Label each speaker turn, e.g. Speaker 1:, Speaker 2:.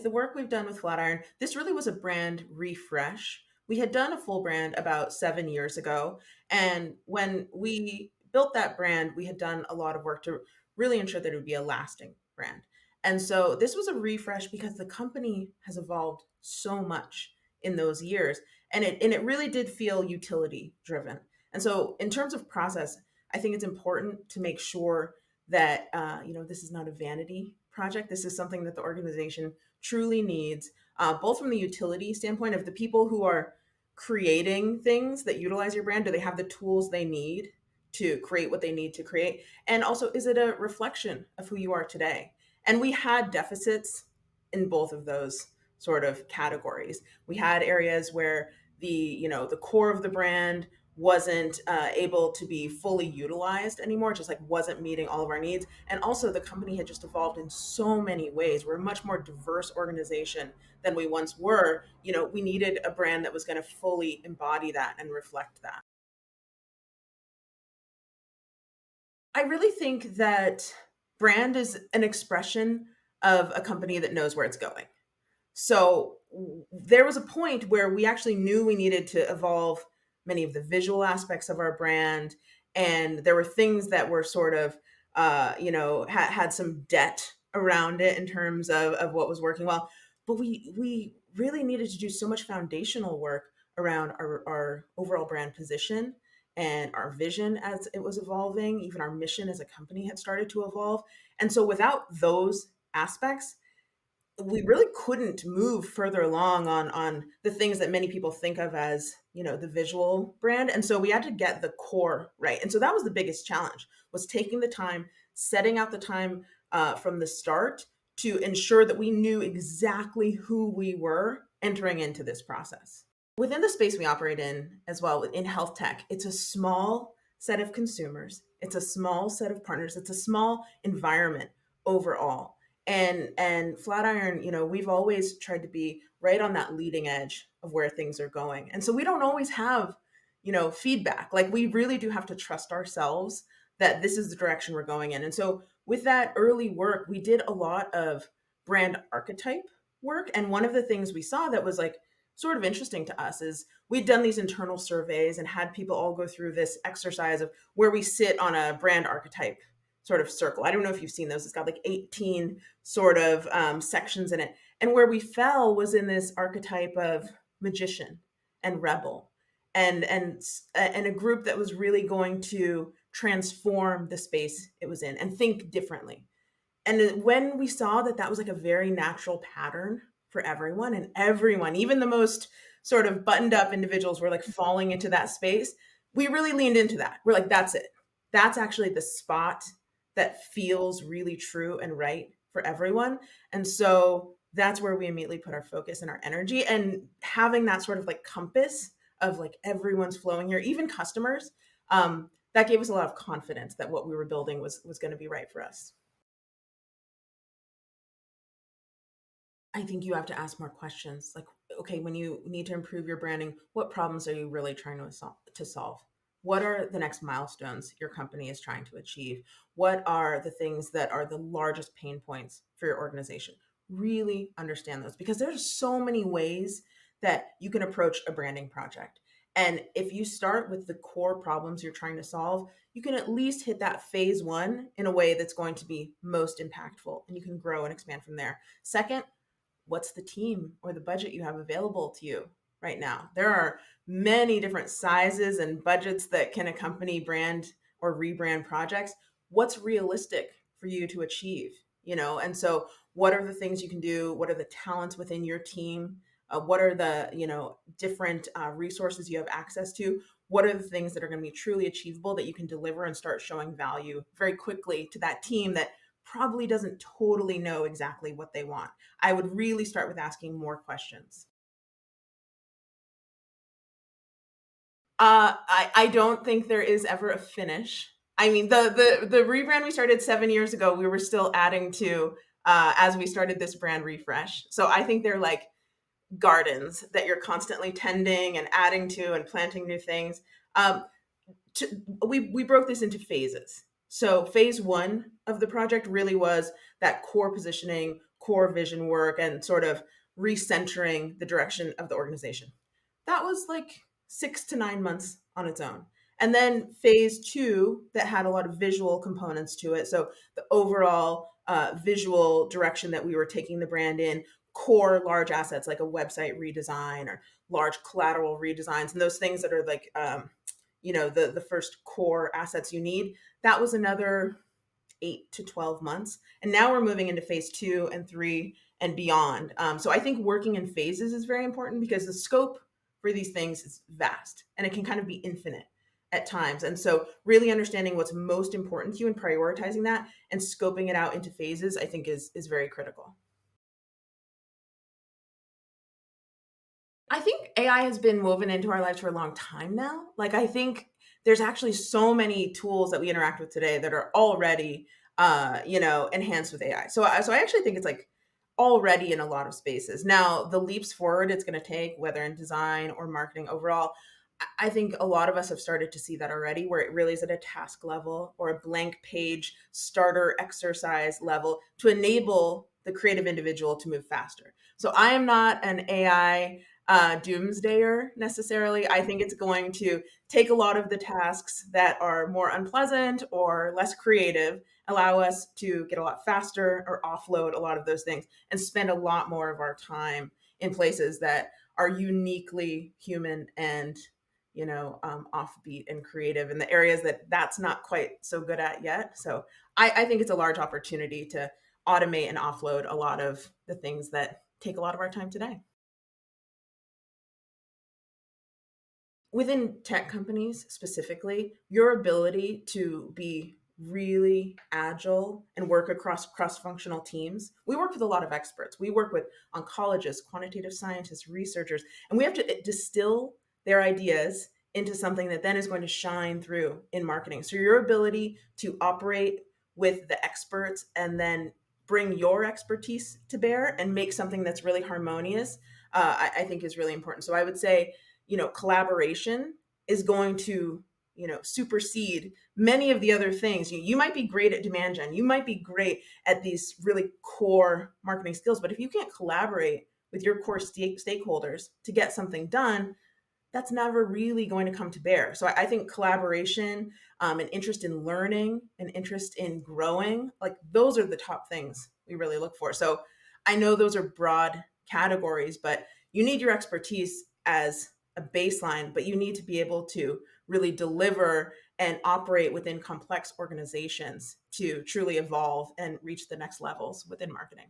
Speaker 1: the work we've done with Flatiron, this really was a brand refresh. We had done a full brand about 7 years ago. And when we built that brand, we had done a lot of work to really ensure that it would be a lasting brand. And so this was a refresh because the company has evolved so much in those years. And it really did feel utility driven. And so in terms of process, I think it's important to make sure that this is not a vanity project. This is something that the organization truly needs, both from the utility standpoint of the people who are creating things that utilize your brand. Do they have the tools they need to create what they need to create? And also, is it a reflection of who you are today? And we had deficits in both of those sort of categories. We had areas where the core of the brand wasn't able to be fully utilized anymore, just like wasn't meeting all of our needs. And also, the company had just evolved in so many ways. We're a much more diverse organization than we once were. We needed a brand that was going to fully embody that and reflect that. I really think that brand is an expression of a company that knows where it's going. So there was a point where we actually knew we needed to evolve many of the visual aspects of our brand. And there were things that were sort of, had some debt around it in terms of what was working well. But we really needed to do so much foundational work around our overall brand position and our vision as it was evolving. Even our mission as a company had started to evolve. And so without those aspects, we really couldn't move further along on the things that many people think of as the visual brand. And so we had to get the core right. And so that was the biggest challenge, was taking the time, setting out the time from the start to ensure that we knew exactly who we were entering into this process. Within the space we operate in as well, in health tech, it's a small set of consumers, it's a small set of partners, it's a small environment overall. And Flatiron, we've always tried to be right on that leading edge of where things are going. And so we don't always have, feedback. Like, we really do have to trust ourselves that this is the direction we're going in. And so with that early work, we did a lot of brand archetype work. And one of the things we saw that was like sort of interesting to us is we'd done these internal surveys and had people all go through this exercise of where we sit on a brand archetype sort of circle. I don't know if you've seen those. It's got like 18 sort of sections in it. And where we fell was in this archetype of magician and rebel, and a group that was really going to transform the space it was in and think differently. And when we saw that that was like a very natural pattern for everyone, and everyone, even the most sort of buttoned up individuals, were like falling into that space, we really leaned into that. We're like, that's it. That's actually the spot that feels really true and right for everyone. And so that's where we immediately put our focus and our energy, and having that sort of like compass of like everyone's flowing here, even customers. That gave us a lot of confidence that what we were building was going to be right for us. I think you have to ask more questions. Like, okay, when you need to improve your branding, what problems are you really trying to solve? What are the next milestones your company is trying to achieve? What are the things that are the largest pain points for your organization? Really understand those, because there's so many ways that you can approach a branding project. And if you start with the core problems you're trying to solve, you can at least hit that phase one in a way that's going to be most impactful, and you can grow and expand from there. Second, what's the team or the budget you have available to you right now? There are many different sizes and budgets that can accompany brand or rebrand projects. What's realistic for you to achieve? And so what are the things you can do? What are the talents within your team? What are the different resources you have access to? What are the things that are going to be truly achievable that you can deliver and start showing value very quickly to that team that probably doesn't totally know exactly what they want? I would really start with asking more questions. I don't think there is ever a finish. I mean, the rebrand we started 7 years ago, we were still adding to as we started this brand refresh. So I think they're like gardens that you're constantly tending and adding to and planting new things. We broke this into phases. So phase one of the project really was that core positioning. core vision work and sort of recentering the direction of the organization. That was like 6 to 9 months on its own. And then phase two, that had a lot of visual components to it. So the overall visual direction that we were taking the brand in, core large assets like a website redesign or large collateral redesigns, and those things that are like, the first core assets you need. That was another 8 to 12 months. And now we're moving into phase two and three and beyond. So I think working in phases is very important because the scope for these things is vast and it can kind of be infinite at times. And so really understanding what's most important to you and prioritizing that and scoping it out into phases, I think is very critical. I think AI has been woven into our lives for a long time now. Like, I think there's actually so many tools that we interact with today that are already, enhanced with AI. So I actually think it's like already in a lot of spaces. Now, the leaps forward it's going to take, whether in design or marketing overall, I think a lot of us have started to see that already, where it really is at a task level or a blank page starter exercise level to enable the creative individual to move faster. So I am not an AI doomsdayer necessarily. I think it's going to take a lot of the tasks that are more unpleasant or less creative, allow us to get a lot faster or offload a lot of those things and spend a lot more of our time in places that are uniquely human and offbeat and creative in the areas that that's not quite so good at yet. So I think it's a large opportunity to automate and offload a lot of the things that take a lot of our time today. Within tech companies specifically, your ability to be really agile and work across cross-functional teams. We work with a lot of experts. We work with oncologists, quantitative scientists, researchers, and we have to distill their ideas into something that then is going to shine through in marketing. So your ability to operate with the experts and then bring your expertise to bear and make something that's really harmonious, I think is really important. So I would say collaboration is going to, supersede many of the other things. You might be great at demand gen, you might be great at these really core marketing skills, but if you can't collaborate with your core stakeholders to get something done, that's never really going to come to bear. So I think collaboration, an interest in learning, an interest in growing, like those are the top things we really look for. So I know those are broad categories, but you need your expertise as a baseline, but you need to be able to really deliver and operate within complex organizations to truly evolve and reach the next levels within marketing.